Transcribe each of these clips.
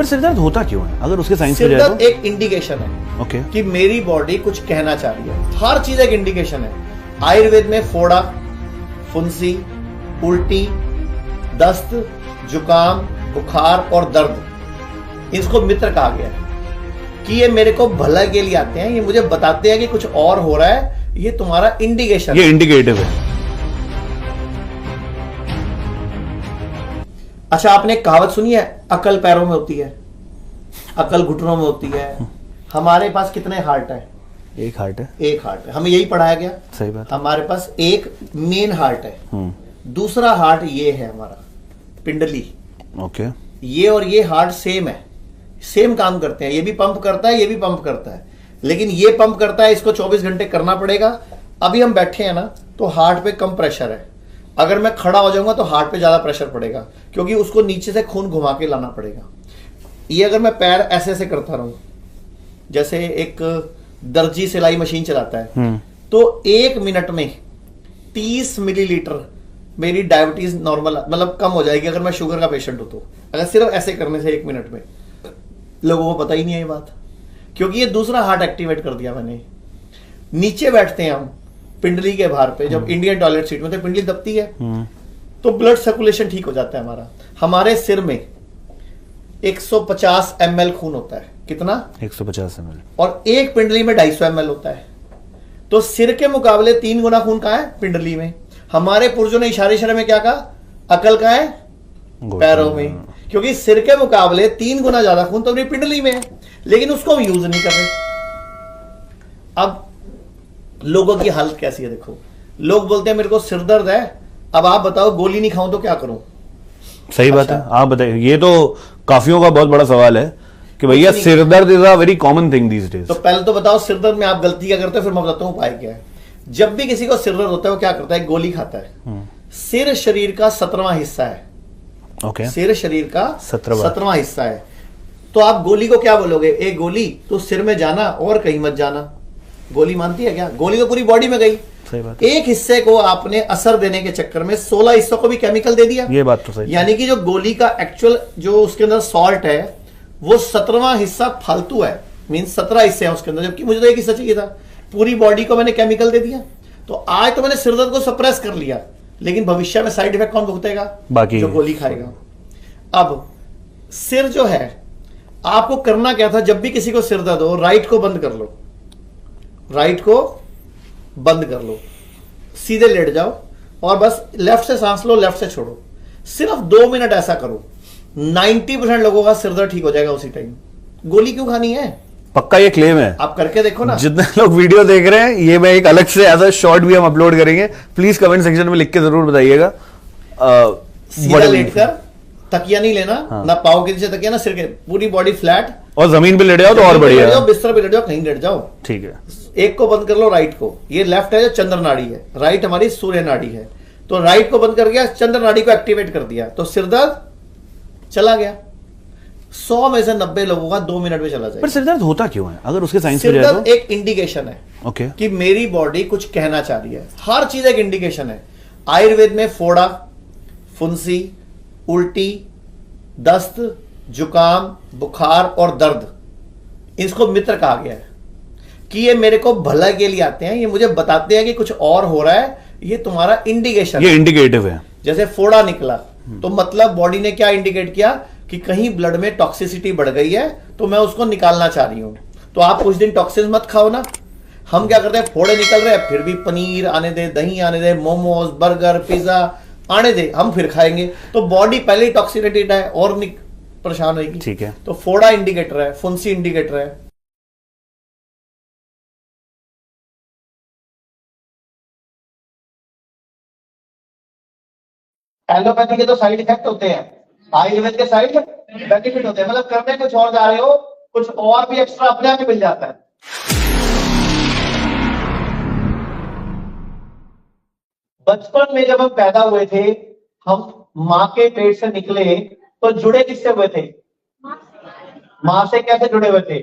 पर सिर दर्द होता क्यों है अगर उसके साइंस पे सिर जाए दर्द तो? एक इंडिकेशन है ओके कि मेरी बॉडी कुछ कहना चाह रही है। हर चीज एक इंडिकेशन है। आयुर्वेद में फोड़ा, फुंसी, उल्टी, दस्त, जुकाम, बुखार और दर्द, इसको मित्र कहा गया है कि ये मेरे को भला के लिए आते हैं, ये मुझे बताते हैं कि कुछ और हो रहा है, ये तुम्हारा इंडिकेशन, ये इंडिकेटिव है। अच्छा, आपने एक कहावत सुनी है, अकल पैरों में होती है, अकल घुटनों में होती है। हमारे पास कितने हार्ट है? एक हार्ट है। एक हार्ट है, हमें यही पढ़ाया गया। सही बात। हमारे पास एक मेन हार्ट है, दूसरा हार्ट ये है हमारा पिंडली। ओके। ये और ये हार्ट सेम है, सेम काम करते हैं। ये भी पंप करता है, ये भी पंप करता है, लेकिन ये पंप करता है, इसको 24 घंटे करना पड़ेगा। अभी हम बैठे हैं ना, तो हार्ट पे कम प्रेशर है। अगर मैं खड़ा हो जाऊंगा तो हार्ट पे ज्यादा प्रेशर पड़ेगा, क्योंकि उसको नीचे से खून घुमा के लाना पड़ेगा। ये अगर मैं पैर ऐसे ऐसे करता रहूं, जैसे एक दर्जी सिलाई मशीन चलाता है, तो 1 मिनट में 30 मिलीलीटर मेरी डायबिटीज नॉर्मल, मतलब कम हो जाएगी। अगर मैं शुगर का पेशेंट हूं तो, अगर सिर्फ ऐसे करने से 1 मिनट में। लोगों को पता ही नहीं है ये बात, क्योंकि ये दूसरा हार्ट एक्टिवेट कर दिया मैंने। नीचे बैठते हैं हम पिंडली के भार पे, जब इंडियन टॉयलेट सीट में तो पिंडली दबती है, तो ब्लड सर्कुलेशन ठीक हो जाता है हमारा। हमारे सिर में 150 ml खून होता है। कितना? 150 ml। और एक पिंडली में 250 ml होता है। तो सिर के मुकाबले 3 गुना खून कहां है? पिंडली में। हमारे पुरुषों ने इशारे में क्या कहा? अकल कहां है? पैरों में। क्योंकि सिर के मुकाबले 3 गुना ज्यादा खून तो अपनी पिंडली में है, लेकिन उसको हम यूज नहीं कर रहे। अब लोगों की हालत कैसी है देखो, लोग बोलते हैं मेरे को सिर दर्द है, अब आप बताओ गोली नहीं खाऊं तो क्या करूं? सही बात है, आप बताइए। ये तो काफियों का बहुत बड़ा सवाल है कि भैया सिर दर्द is a very common thing these days. तो पहले तो बताओ सिर दर्द में आप गलती क्या करते हो, फिर मैं बताता हूं उपाय क्या है। जब भी किसी को सिर दर्द होता है वो क्या करता है? गोली खाता है। सिर शरीर का 17वां हिस्सा है। ओके। सिर शरीर का 17वां हिस्सा है। तो आप गोली को क्या बोलोगे? एक गोली तो सिर में जाना और कहीं मत जाना। गोली मानती है क्या? गोली तो पूरी बॉडी में गई। सही बात। एक हिस्से को आपने असर देने के चक्कर में 16 हिस्सों को भी केमिकल दे दिया। ये बात तो सही। यानी कि जो गोली का एक्चुअल जो उसके अंदर सॉल्ट है, वो 17वां हिस्सा फालतू है। मींस 17 हिस्से हैं उसके अंदर, जबकि मुझे तो एक हिस्सा चाहिए था। पूरी बॉडी को मैंने केमिकल दे दिया। तो आज तो मैंने सिर दर्द को सप्रेस कर लिया, लेकिन भविष्य में साइड इफेक्ट कौन भुगतेगा? बाकी जो गोली खाएगा। अब सिर जो है, आपको करना क्या था? जब भी किसी को सिर दर्द हो, राइट को बंद कर लो, राइट को बंद कर लो, सीधे लेट जाओ और बस लेफ्ट से सांस लो, लेफ्ट से छोड़ो। सिर्फ 2 मिनट ऐसा करो, 90% लोगों का सिर दर्द ठीक हो जाएगा उसी टाइम। गोली क्यों खानी है? पक्का ये क्लेम है, आप करके देखो ना। जितने लोग वीडियो देख रहे हैं, ये मैं एक अलग से ऐसा शॉर्ट भी हम अपलोड करेंगे, प्लीज कमेंट सेक्शन में लिख के जरूर बताइएगा। सीधा लेटकर, तकिया नहीं लेना, ना पाँव के नीचे तकिया, ना सिर के, पूरी बॉडी फ्लैट, और जमीन पे लेट जाओ तो और बढ़िया, बिस्तर पे लेट जाओ, कहीं लेट जाओ। ठीक है। एक को बंद कर लो, राइट को। ये लेफ्ट है जो चंद्र नाड़ी है, राइट हमारी सूर्य नाड़ी है। तो राइट को बंद कर दिया, चंद्र नाड़ी को एक्टिवेट कर दिया, तो सिर दर्द चला गया। 100 में से 90 लोगों का 2 मिनट में चला जाएगा। पर सिर दर्द होता क्यों है अगर उसके साइंस पे सिर जाए दर्द तो? एक इंडिकेशन है, ओके, कि मेरी बॉडी कुछ कहना चाह रही है। हर चीज एक इंडिकेशन है। आयुर्वेद में फोड़ा, फुंसी, उल्टी, दस्त, जुकाम, बुखार और दर्द, इसको मित्र कहा गया है कि ये मेरे को भला के लिए आते हैं, ये मुझे बताते हैं कि कुछ और हो रहा है, ये तुम्हारा इंडिकेशन, ये इंडिकेटिव है। जैसे फोड़ा निकला तो मतलब बॉडी ने क्या इंडिकेट किया कि कहीं ब्लड में टॉक्सिसिटी बढ़ गई है, तो मैं उसको निकालना चाह रही हूं। तो आप कुछ दिन टॉक्सिन मत खाओ ना। हम क्या करते हैं, फोड़े निकल रहे हैं, फिर भी पनीर आने दे, दही आने दे, मोमोज, बर्गर, पिज्जा आने दे, हम फिर खाएंगे। तो बॉडी पहले ही टॉक्सिनेटेड है और परेशान होगी। ठीक है। तो फोड़ा इंडिकेटर है, फुंसी इंडिकेटर है। एलोपैथी के तो साइड इफेक्ट होते हैं, आयुर्वेद के साइड बेनिफिट होते हैं। मतलब करने कुछ और जा रहे हो, कुछ और भी एक्स्ट्रा अपने आप ही मिल जाता है। बचपन में जब हम पैदा हुए थे, हम मां के पेट से निकले, तो जुड़े किससे हुए थे? मां से। कैसे जुड़े हुए थे?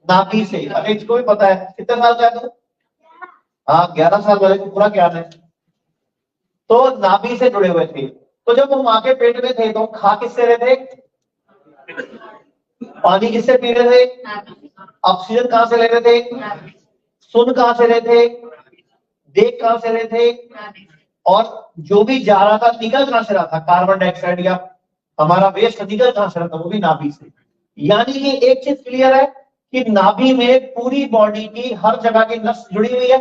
नाभि से। अरे इसको भी पता है, कितने साल का है? हाँ, 11 साल वाले को पूरा ज्ञान है। तो नाभि से जुड़े हुए थे। तो जब वो मां के पेट में थे तो खा किससे रहे थे? पानी किससे पी रहे थे? ऑक्सीजन कहां से ले रहे थे? सुन कहां से रहे थे? देख कहां से रहे थे? और जो भी जा रहा था निकल कहां से रहा था? कार्बन डाइऑक्साइड या हमारा वेस्ट निकल कहां से रहा था? वो भी नाभि से। यानी कि एक चीज क्लियर है कि नाभि में पूरी बॉडी की हर जगह की नस जुड़ी हुई है।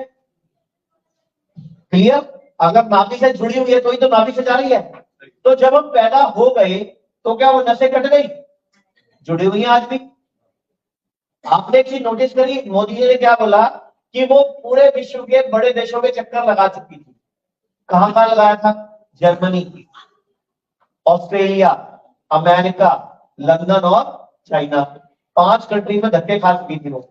क्लियर? अगर नाभि से जुड़ी हुई है तो ही तो नाभि से जा रही है। तो जब हम पैदा हो गए तो क्या वो नसें कट गई? जुड़ी हुई है आज भी। आपने एक चीज नोटिस करी, मोदी जी ने क्या बोला कि वो पूरे विश्व के बड़े देशों के चक्कर लगा चुकी थी। कहां कहां लगाया था? जर्मनी, ऑस्ट्रेलिया, अमेरिका, लंदन और चाइना। 5 कंट्री में धक्के खा चुकी थी वो।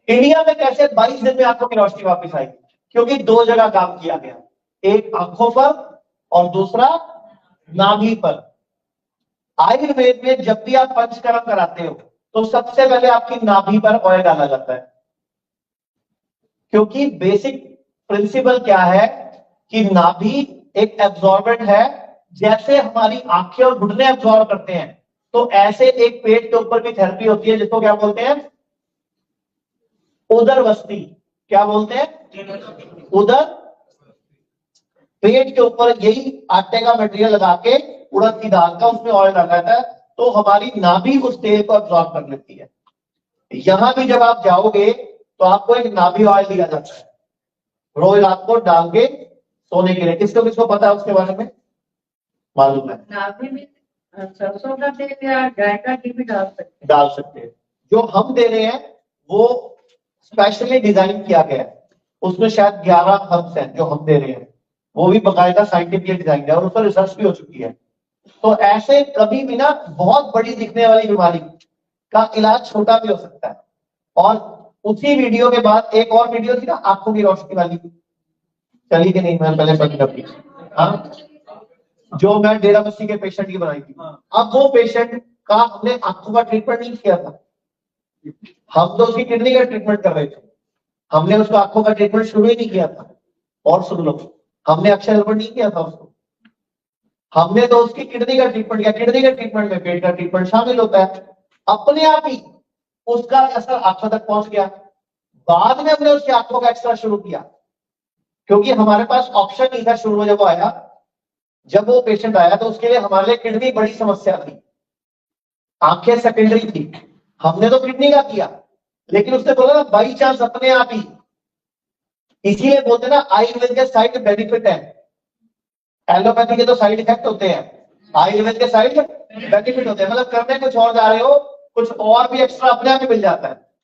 इंडिया में कैसे 22 दिन में आंखों की रोशनी वापस आई? क्योंकि 2 जगह काम किया गया, एक आंखों पर और दूसरा नाभि पर। आयुर्वेद में जब भी आप पंचकर्म कराते हो तो सबसे पहले आपकी नाभि पर ऑयल डाला जाता है। क्योंकि बेसिक प्रिंसिपल क्या है कि नाभि एक एब्जॉर्बेंट है। जैसे हमारी आंखें और घुटने एब्जॉर्ब करते हैं तो ऐसे एक पेट के ऊपर भी थेरेपी होती है जिसको क्या बोलते हैं? उदरवस्ती। क्या बोलते हैं? उदर। पेट के ऊपर यही आटे का मटेरियल लगा के उड़द की दाल का उसमें ऑयल डाला जाता है तो हमारी नाभि उस तेल को एब्जॉर्ब कर लेती है। यहां भी जब आप जाओगे तो आपको एक नाभि ऑयल दिया जाता है, रोज रात को डाल के सोने के लिए। किसको किसको पता है उसके बारे में? मालूम है? नाभि में सरसों का तेल या गाय का घी भी डाल सकते हैं। जो हम दे रहे हैं वो स्पेशली डिजाइन किया गया है। उसमें शायद 11 हर्ब्स हैं जो हम दे रहे हैं, वो भी बकायदा साइंटिफिक डिजाइन है और उस पर रिसर्च भी हो चुकी है। तो ऐसे कभी भी ना बहुत बड़ी दिखने वाली बीमारी का इलाज छोटा भी हो सकता है। और उसी वीडियो के बाद एक और वीडियो थी ना आंखों की रोशनी वाली, चली कि नहीं? मैं पहले बंद कर दी। हाँ, जो मैं डेराबस्सी के पेशेंट की बनाई थी। अब वो पेशेंट का हमने आंखों का ट्रीटमेंट नहीं किया था, हम तो उसकी किडनी का ट्रीटमेंट कर रहे थे। हमने उसको आंखों का ट्रीटमेंट शुरू ही नहीं किया था। और सुन लो, हमने अक्षय रोपण नहीं किया था उसको, हमने तो उसकी किडनी का ट्रीटमेंट किया। किडनी के ट्रीटमेंट में पेट का ट्रीटमेंट शामिल होता है। अपने आप ही उसका असर आंखों तक पहुंच गया। बाद में हमने उसकी आंखों का एक्सरा शुरू किया क्योंकि हमारे पास ऑप्शन नहीं था शुरू में। जब वो आया, जब वो पेशेंट आया तो उसके लिए हमारे लिए किडनी बड़ी समस्या थी, आंखें सेकेंडरी थी। हमने तो किडनी का किया, लेकिन उसने बोला ना बाई चांस अपने आप ही। इसीलिए बोलते ना आयुर्वेद के साइड बेनिफिट है, एलोपैथी के तो साइड इफेक्ट होते हैं, आयुर्वेद के साइड बेनिफिट होते हैं। मतलब करने कुछ और जा रहे हो, कुछ और भी एक्स्ट्रा अपने आप ही मिल जाता है।